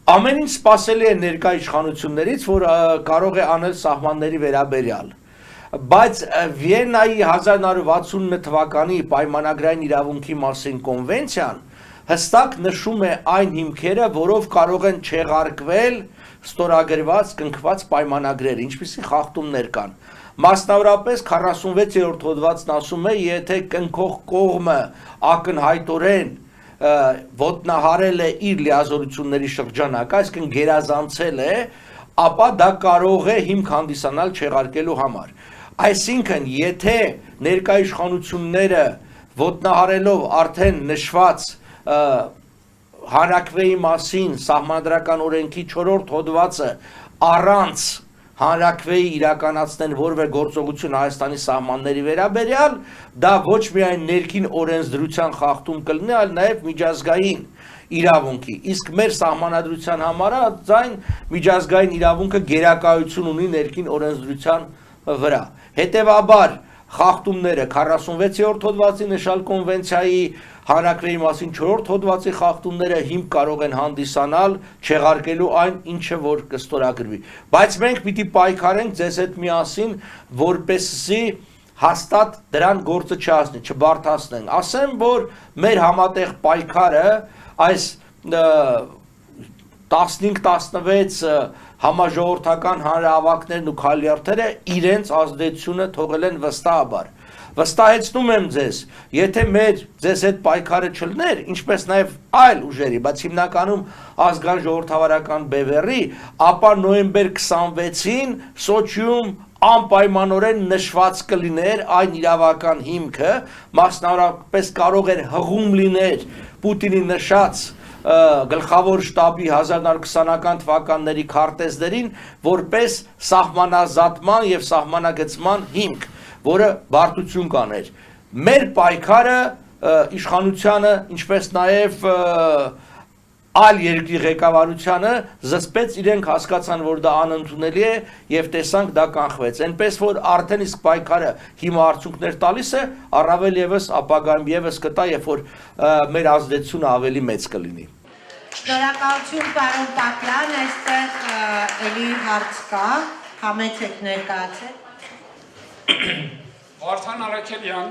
Ամեն ինչ սպասելի է ներկա իշխանություններից, որ կարող է անել սահմանների վերաբերյալ։ Բայց Վիեննայի 1969 թվականի պայմանագրային իրավունքի մասին կոնվենցիան հստակ նշում է այն հիմքերը, որով կարող են չեղարկվել ստորագրված կնքված պայմանագրեր, ինչպիսի խախտումներ կան։ Մասնավորապես 46-րդ հոդվածն ասում է, եթե կնքող կողմը ակնհայտորեն ոտնահարել է իր լիազորությունների շրջանակը, այսինքն գերազանցել է, ապա դա կարող է հիմք հանդիսանալ չեղարկելու համար։ Այսինքն, եթե ներկա իշխանությունները ոտնահարելով արդեն նշված հանրաքվեի մասին սահմանադրական օրենքի 4-րդ հոդվածը առանց հանրաքվեի իրականացնեն որևէ գործողություն Հայաստանի սահմանների վերաբերյալ, դա ոչ միայն ներքին օրենսդրության խախտում կլինի, այլ նաև միջազգային իրավունքի։ Իսկ մեր սահմանադրության համաձայն միջազգային իրավունքը գերակայություն ունի ներքին օրենսդրության վրա։ Հետևաբար խախտումները 46-րդ հոդվածի նշալ կոնվենցիայի հանրաքվեի մասին 4-րդ հոդվածի խախտումները հիմք կարող են հանդիսանալ չեղարկելու այն, ինչը որ կստորագրվի։ Բայց մենք պիտի պայքարենք ձեզ հետ միասին, որպեսզի հաստատ դրան գործը չհասնի, չբարդացնենք։ Ասեմ, որ մեր համատեղ պայքարը այս 15-16 համաժողովրդական հանրահավաքներն ու քայլերթերը իրենց ազդեցությունը թողել են վստահաբար։ Վստահեցնում եմ ձեզ, եթե մեր ձեզ հետ պայքարը չլներ, ինչպես նաև այլ ուժերի, բայց հիմնականում ազգային ժողովրդավարական բևեռի, ապա նոյեմբեր 26-ին Սոչիում անպայմանորեն նշված կլիներ այն իրավական հիմքը, մասնավորապես կարող էր հղում լիներ Պուտինի նշած գլխավոր շտաբի 1920-ական թվականների քարտեզներին որպես սահմանազատման եւ սահմանագծման հիմք, որը բարդություն կաներ։ Մեր պայքարը իշխանությանը, ինչպես նաև այլ երկրի ղեկավարությանը զսպեց, իրենք հասկացան, որ դա անընդունելի է եւ տեսանք դա կանխվեց։ Այնպես որ արդեն իսկ պայքարը հիմա արդյունքներ տալիս է, առավել եւս ապագայում եւս կտա, երբ որ մեր ազդեցությունը ավելի մեծ կլինի։ Շնորհակալություն պարոն Պապլյան, այստեղ էլի հարց կա, համեցեք ներկայացեք։ Վարդան Արաքելյան,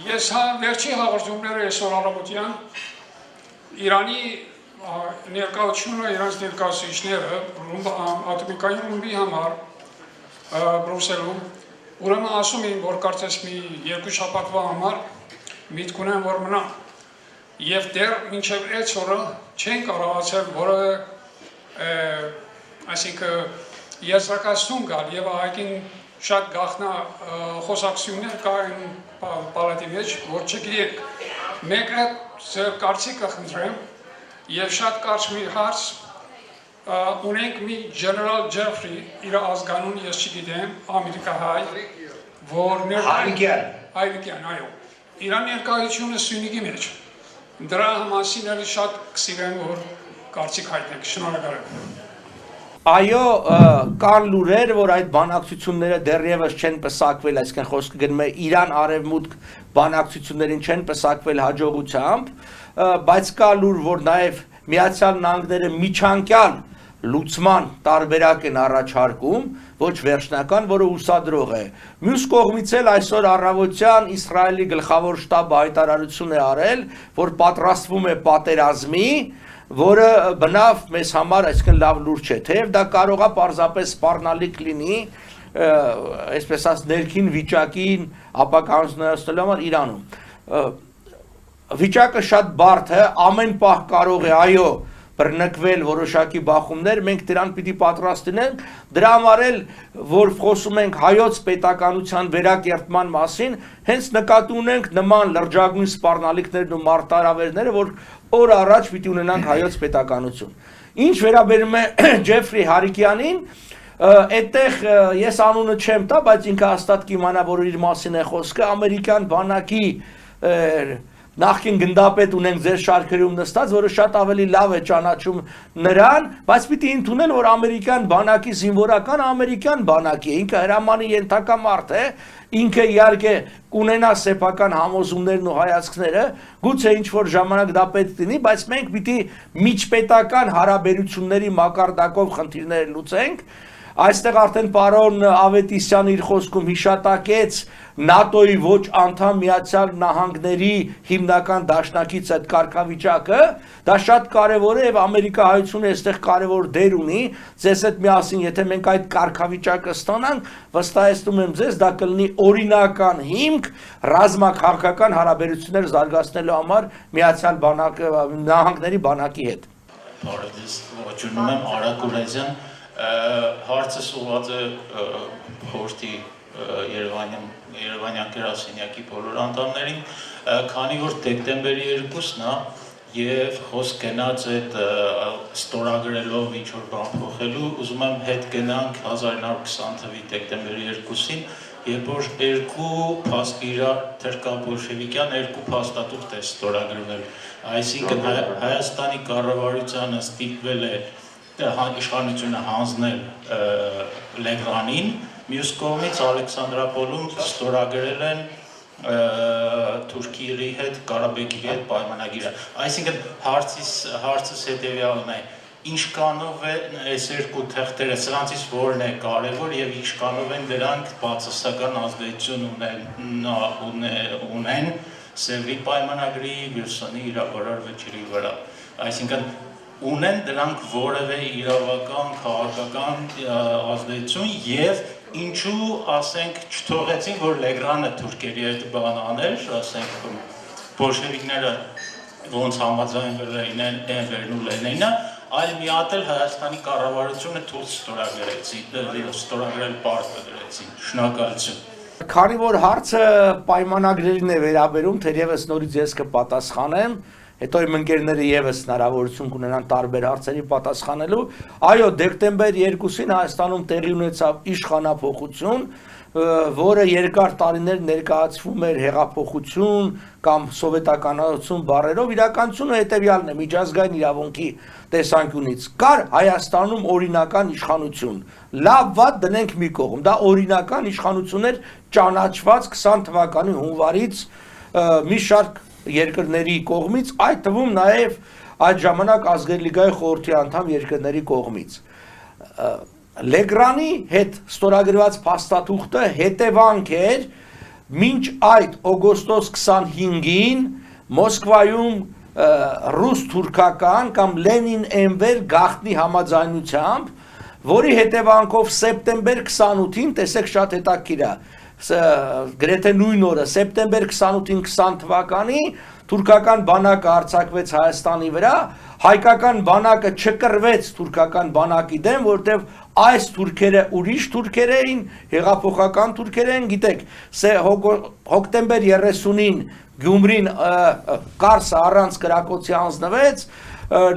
ես վերջի հաղորդումները այսօր առավոտյան Իրանի ներկայությունը, իրանց ներկայացուցիչները ատոմիկային ռումբի համար Բրուսելում, ուրեմն ասում էին, որ կարծես մի երկու շաբաթվա համար միտք ունեն, որ մնա։ Եվ դեռ մինչև այդ օրը չեն կարողացել որևէ, այսինքն եզրակացություն գալ եւ այգին շատ գաղտնա խոսակցություններ կային պալատի մեջ, որ չգիտեք, մեկը ձեր կարծիքը խնդրեմ եւ շատ կարճ մի հարց ունենք մի General Jeffrey, իր ազգանուն ես չգիտեմ, ամերիկահայ, որ Հայրիկյան, այո, Իրան ներկայությունը Սյունիքի մեջ, դրա մասին էլ շատ կսիրեմ, որ կարծիք հայտնեք, շնորհակալ եմ։ Այո, կան լուրեր, որ այդ բանակցությունները դեռևս չեն պսակվել, այսինքն խոսքը գնում է Իրան արևմուտք բանակցություններին չեն պսակվել հաջողությամբ, բայց կա լուր, որ նաև Միացյալ Նահանգները միջանկյալ լուծման տարբերակ են առաջարկում, ոչ վերջնական, որը ուսադրող է։ Մյուս կողմից էլ այսօր առավոտյան Իսրայելի գլխավոր շտաբը հայտարարություն է արել, որ պատրաստվում է պատերազմի, որը բնավ մեզ համար այսքան լավ լուր չէ, թեև դա կարող է պարզապես սպառնալիք լինի, այսպես ասած ներքին վիճակին ապականությունացնելու համար Իրանում։ Վիճակը շատ բարդ է, ամեն պահ կարող է, այո, բռնկվել որոշակի բախումներ, մենք դրան պիտի պատրաստ լինենք, դրա համար էլ, որ խոսում ենք հայոց պետականության վերակերտման մասին, հենց նկատի ունենք նման լրջագույն սպառնալիքներն ու մարտահրավերները, որ օր առաջ պիտի ունենանք հայոց պետականություն։ Ինչ վերաբերում է Ջեֆրի Հարիկյանին, այդտեղ ես անունը չեմ տա, բայց ինքը հաստատ կիմանա, որ իր մասին է խոսքը, ամերիկյան բանակի նախքին գնդապետ ունենք ձեր շարքերում նստած, որը շատ ավելի լավ է ճանաչում նրան, բայց պիտի ընդունել, որ ամերիկյան բանակի զինվորական ամերիկյան բանակի է, ինքը հրամանի ենթակա մարդ է, ինքը իհարկե կունենա սեփական համոզումներն ու հայացքները, գուցե ինչ-որ ժամանակ դա պետք լինի, բայց մենք պիտի միջպետական հարաբերությունների մակարդակով խնդիրները լուծենք։ Այստեղ արդեն պարոն Ավետիսյանը իր խոսքում հիշատակեց ՆԱՏՕ-ի ոչ անդամ Միացյալ Նահանգների հիմնական դաշնակից այդ կարգավիճակը, դա շատ կարևոր է եւ ամերիկահայությունը այստեղ կարևոր դեր ունի, ձեզ հետ միասին եթե մենք այդ կարգավիճակը ստանանք, վստահեցնում եմ ձեզ, դա կլինի օրինական հիմք ռազմաքաղաքական հարաբերություններ զարգացնելու համար Միացյալ Նահանգների բանակի հետ։ Բարև ողջունում եմ Արա Գուրեզյան, հարցս ուղղված է խորհրդի Երևանյան գրասենյակի բոլոր անդամներին, քանի որ դեկտեմբերի 2-ն է եւ խոսք գնաց այդ ստորագրելով ինչ որ բան փոխելու, ուզում եմ հետ գնանք 1920 թվականի դեկտեմբերի 2-ին, երբ որ թրկաբոլշևիկյան երկու փաստաթուղթ է ստորագրվել, այսինքն Հայաստանի կառավարությանը ստիպվել է իշխանությունը հանձնել Լեգրանին, մյուս կողմից Ալեքսանդրապոլում ստորագրել են Թուրքիայի հետ, Ղարաբաղի հետ պայմանագիրը։ Այսինքն հարցս հետևյալն է, ինչքանով է այս երկու թղթերը, սրանցից որն է կարևոր եւ ինչքանով են դրանք բացասական ազդեցություն ունեն Սևի պայմանագրի, Վիլսոնի իրավարար վեճերի վրա։ Այսինքն ունեն դրանք որևէ իրավական, քաղաքական ազդեցություն եւ ինչու ասենք չթողեցին, որ Լեգրանը թուրքերի հետ բան աներ, ասենք բոլշևիկները ոնց համաձայնվել էին վերնու Լենինը, այլ մի հատ էլ Հայաստանի կառավարությունը թույլ ստորագրել պարտքը դրեցին։ Շնորհակալություն։ Քանի որ հարցը պայմանագրերին է վերաբերում, թերևս նորից ես կպատասխանեմ, հետո իմ ընկերները եւս հնարավորություն կունենան տարբեր հարցերի պատասխանելու։ Այո, դեկտեմբեր 2-ին Հայաստանում տեղի ունեցավ իշխանափոխություն, որը երկար տարիներ ներկայացվում էր հեղափոխություն կամ սովետականացում բառերով, իրականությունը հետևյալն է՝ միջազգային իրավունքի տեսանկյունից կար Հայաստանում օրինական իշխանություն։ Լավ վատ դնենք մի կողմ, դա օրինական իշխանություն էր ճանաչված 20 թվականի հունվարից մի շարք երկրների կողմից, այդ թվում նաև այդ ժամանակ Ազգերի լիգայի խորհրդի անդամ երկրների կողմից։ Լեգրանի հետ ստորագրված փաստաթուղթը հետևանք էր մինչ այդ օգոստոս 25-ին Մոսկվայում ռուս-թուրքական կամ Լենին-Էնվեր գաղտնի համաձայնությամբ, որի հետևանքով սեպտեմբեր 28-ին, տեսեք շատ հետաքրքիր է, գրեթե նույն օրը սեպտեմբեր 28-ին 20 թվականի թուրքական բանակը արձակվեց Հայաստանի վրա, հայկական բանակը չկռվեց թուրքական բանակի դեմ, որտեղ այս թուրքերը ուրիշ թուրքեր էին, հեղափոխական թուրքեր էին, գիտեք, հոկտեմբեր 30-ին Գյումրին Կարսը առանց կրակոցի հանձնվեց,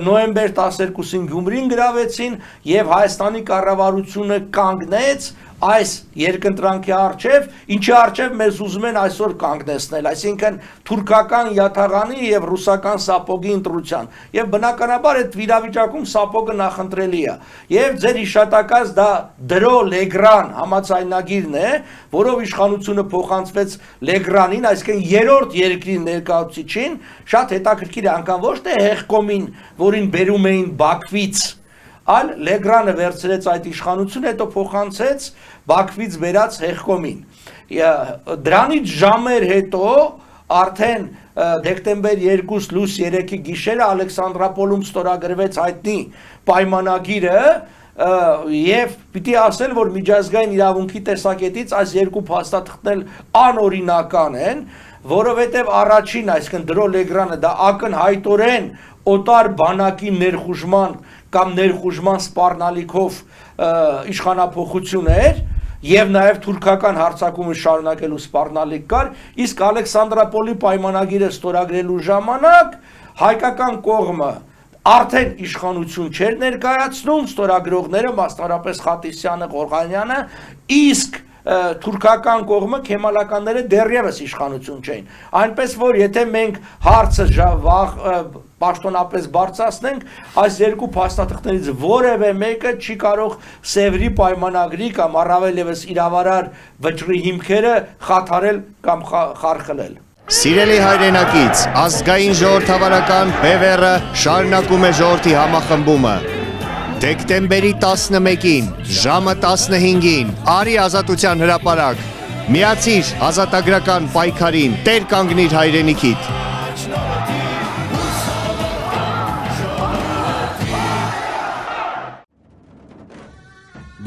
նոյեմբեր 12-ին Գյումրին գրավեցին եւ Հայաստանի կառավարությունը կանգնեց այս երկընտրանքի առջև, ինչի առջև մեզ ուզում են այսօր կանգնեցնել, այսինքն թուրքական յաթաղանի եւ ռուսական սապոգի ընտրության, եւ բնականաբար այդ վիճակում սապոգը նախընտրելի է, եւ ձեր հիշատակած դա դրո Լեգրան համաձայնագիրն է, որով իշխանությունը փոխանցվեց Լեգրանին, այսինքն երրորդ երկրի ներկայացուցիչին, շատ հետաքրքիր է, անգամ ոչ թե հեղկոմին, որին բերում էին Բաքվից, այլ Լեգրանը վերցրեց այդ իշխանությունը, հետո փոխանցեց Բաքվից բերած հեղկոմին։ Դրանից ժամեր հետո արդեն դեկտեմբեր 2 լույս 3-ի գիշերը Ալեքսանդրապոլում ստորագրվեց հայտնի պայմանագիրը եւ պիտի ասել, որ միջազգային իրավունքի տեսակետից այս երկու փաստաթղթեր անօրինական են, որովհետեւ առաջին, այսինքն Դրո Լեգրանը դա ակնհայտորեն օտար բանակի ներխուժման կամ ներխուժման սպառնալիքով իշխանափոխություն էր եւ նաեւ թուրքական հարձակումը շարունակելու սպառնալիք կար, իսկ Ալեքսանդրապոլի պայմանագիրը ստորագրելու ժամանակ հայկական կողմը արդեն իշխանություն չէր ներկայացնում, ստորագրողները մասնավորապես Խատիսյանը, Ղորղանյանը, իսկ թուրքական կողմը քեմալականները դեռևս իշխանություն չէին։ Այնպես որ եթե մենք հարցը պաշտոնապես բարձրացնենք, այս երկու փաստաթղթերից որևէ մեկը չի կարող Սևրի պայմանագրի կամ առավել ևս իրավարար վճռի հիմքերը խաթարել կամ խարխլել։ Սիրելի հայրենակից, ազգային ժողովրդավարական բևեռը շարունակում է ժողովրդի համախմբումը։ Դեկտեմբերի 11-ին, ժամը 15-ին, արի ազատության հրապարակ, միացիր ազատագրական պայքարին, տեր կանգնիր հայրենիքիդ։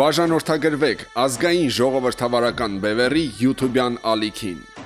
Բաժանորդագրվեք ազգային ժողովրդավարական բևեռի YouTube-յան ալիքին։